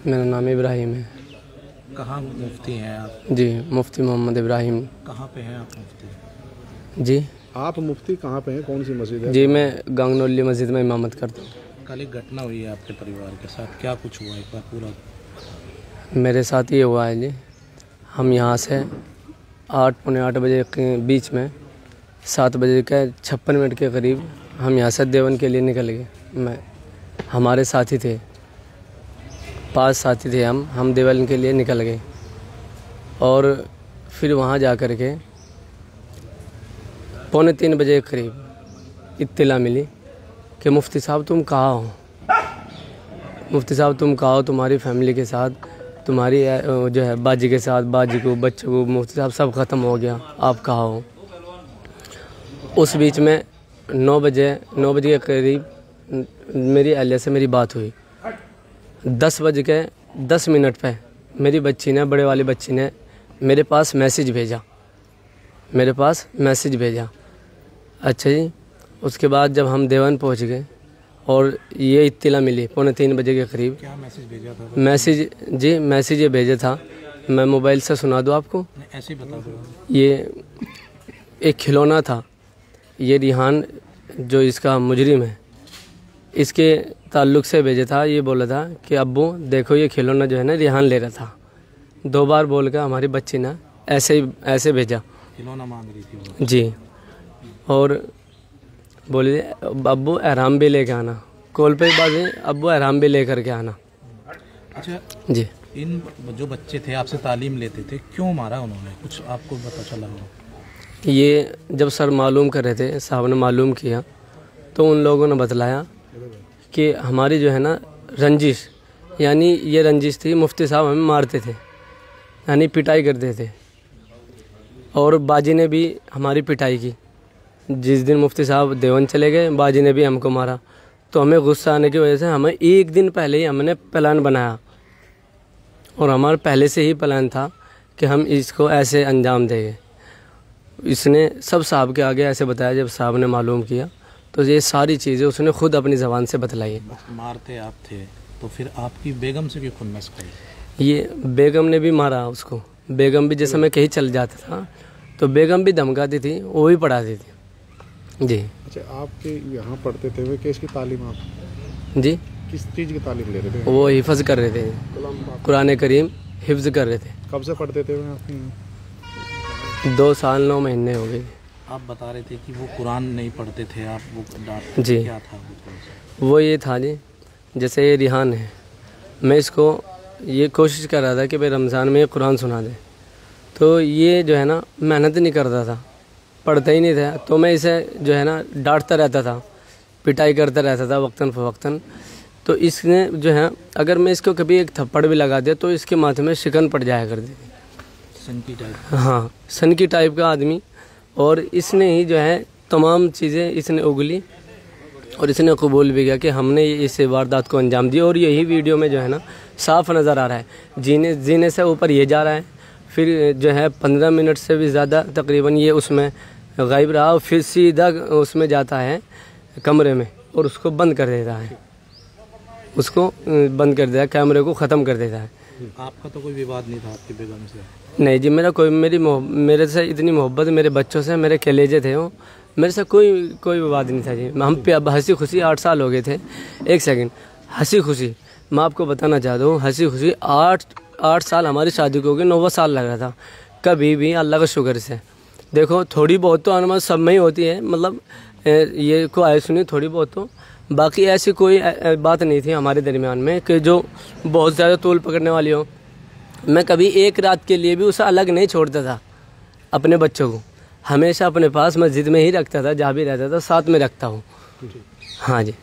मेरा नाम इब्राहिम है। कहाँ मुफ्ती हैं आप? जी, मुफ्ती मोहम्मद इब्राहिम। कहाँ पे हैं आप मुफ्ती? जी, आप मुफ्ती कहाँ पे हैं? कौन सी मस्जिद है? जी मैं गांगनौली मस्जिद में इमामत करता हूँ। कल एक घटना हुई है आपके परिवार के साथ, क्या कुछ हुआ एक बार पूरा? मेरे साथ ये हुआ है जी, हम यहाँ से 8 पौने 8 बजे के बीच में 7 बजे के 56 मिनट के करीब हम यहाँ से देवन के लिए निकल गए। हमारे साथी थे, 5 साथी थे हम देवन के लिए निकल गए। और फिर वहाँ जा कर के पौने 3 बजे के करीब इत्तला मिली कि मुफ्ती साहब तुम कहाँ हो, मुफ्ती साहब तुम कहाँ हो, तुम्हारी फैमिली के साथ, तुम्हारी जो है बाजी के साथ, बाजी को, बच्चों को, मुफ्ती साहब सब ख़त्म हो गया, आप कहाँ हो। उस बीच में 9 बजे के करीब मेरी अहलिया से मेरी बात हुई। 10 बज के 10 मिनट पे मेरी बच्ची ने, बड़े वाली बच्ची ने मेरे पास मैसेज भेजा। अच्छा जी, उसके बाद जब हम देवन पहुंच गए और ये इत्तला मिली पौने 3 बजे के करीब। क्या मैसेज भेजा था? मैसेज ये भेजा था, मैं मोबाइल से सुना दूँ आपको? ऐसे ही बता दो। ये एक खिलौना था, ये रिहान जो इसका मुजरिम है, इसके ताल्लुक़ से भेजा था। ये बोला था कि अब्बू देखो ये खिलौना जो है ना रिहान ले रहा था। 2 बार बोल कर हमारी बच्ची ने ऐसे भेजा, खिलौना मांग रही थी वो। जी। और बोले अब्बू एहराम भी लेके आना, कॉल पे बात है, अब्बू एहराम भी ले करके आना। अच्छा जी, इन जो बच्चे थे आपसे तालीम लेते थे, क्यों मारा उन्होंने, कुछ आपको पता चला हो? ये जब सर मालूम कर रहे थे, साहब ने मालूम किया तो उन लोगों ने बतलाया कि हमारी जो है ना रंजिश, यानी ये रंजिश थी, मुफ्ती साहब हमें मारते थे, यानी पिटाई करते थे। और बाजी ने भी हमारी पिटाई की। जिस दिन मुफ्ती साहब देवन चले गए, बाजी ने भी हमको मारा। तो हमें गुस्सा आने की वजह से हमें एक दिन पहले ही हमने प्लान बनाया, और हमारा पहले से ही प्लान था कि हम इसको ऐसे अंजाम देंगे। इसने सब साहब के आगे ऐसे बताया। जब साहब ने मालूम किया तो ये सारी चीज़ें उसने खुद अपनी ज़बान से बतलाई। मारते आप थे तो फिर आपकी बेगम से क्यों खुन्नस करी? ये बेगम ने भी मारा उसको। बेगम भी जैसे मैं कहीं चल जाता था तो बेगम भी धमकाती थी, वो भी पढ़ाती थी। जी। अच्छा, आपके यहाँ पढ़ते थे वे, किसकी तालीम आप? जी, किस चीज़ की तालीम ले रहे थे? वो हिफ्ज़ कर रहे थे, कुरान करीम हिफ्ज़ कर रहे थे। कब से पढ़ते थे वे आपके यहाँ? 2 साल 9 महीने हो गए। आप बता रहे थे कि वो कुरान नहीं पढ़ते थे, आप वो डांटते जी। क्या था वो ये था जी, जैसे ये रिहान है, मैं इसको ये कोशिश कर रहा था कि भाई रमज़ान में कुरान सुना दे। तो ये जो है ना मेहनत नहीं करता था, पढ़ता ही नहीं था। तो मैं इसे जो है ना डांटता रहता था, पिटाई करता रहता था वक्तन फ़वक्तन। तो इसने जो है, अगर मैं इसको कभी एक थप्पड़ भी लगा दिया तो इसके माथे में शिकन पड़ जाया करती थी। सन की टाइप? हाँ, सन की टाइप का आदमी। और इसने ही जो है तमाम चीज़ें इसने उगली और इसने कबूल भी किया कि हमने इस वारदात को अंजाम दिया। और यही वीडियो में जो है ना साफ नज़र आ रहा है, जीने से ऊपर ये जा रहा है। फिर जो है 15 मिनट से भी ज़्यादा तकरीबन ये उसमें गायब रहा और फिर सीधा उसमें जाता है कमरे में और उसको बंद कर देता है, कैमरे को ख़त्म कर देता है। आपका तो कोई विवाद नहीं था आपकी बेगम से? नहीं जी, मेरे से इतनी मोहब्बत, मेरे बच्चों से, मेरे कलेजे थे वो, मेरे से कोई विवाद नहीं था जी। हम पे अब हंसी खुशी 8 साल हो गए थे। एक सेकंड, हंसी खुशी मैं आपको बताना चाहता हूँ, हंसी खुशी 8 साल हमारी शादी को हो गए, 9वां साल लग रहा था। कभी भी अल्लाह का शुक्र से देखो, थोड़ी बहुत तो अनमत सब में ही होती है, मतलब ये को आए सुनी थोड़ी बहुत तो, बाकी ऐसी कोई बात नहीं थी हमारे दरमियान में कि जो बहुत ज़्यादा तूल पकड़ने वाली हो। मैं कभी एक रात के लिए भी उसे अलग नहीं छोड़ता था। अपने बच्चों को हमेशा अपने पास मस्जिद में ही रखता था, जहाँ भी रहता था साथ में रखता हूँ। हाँ जी।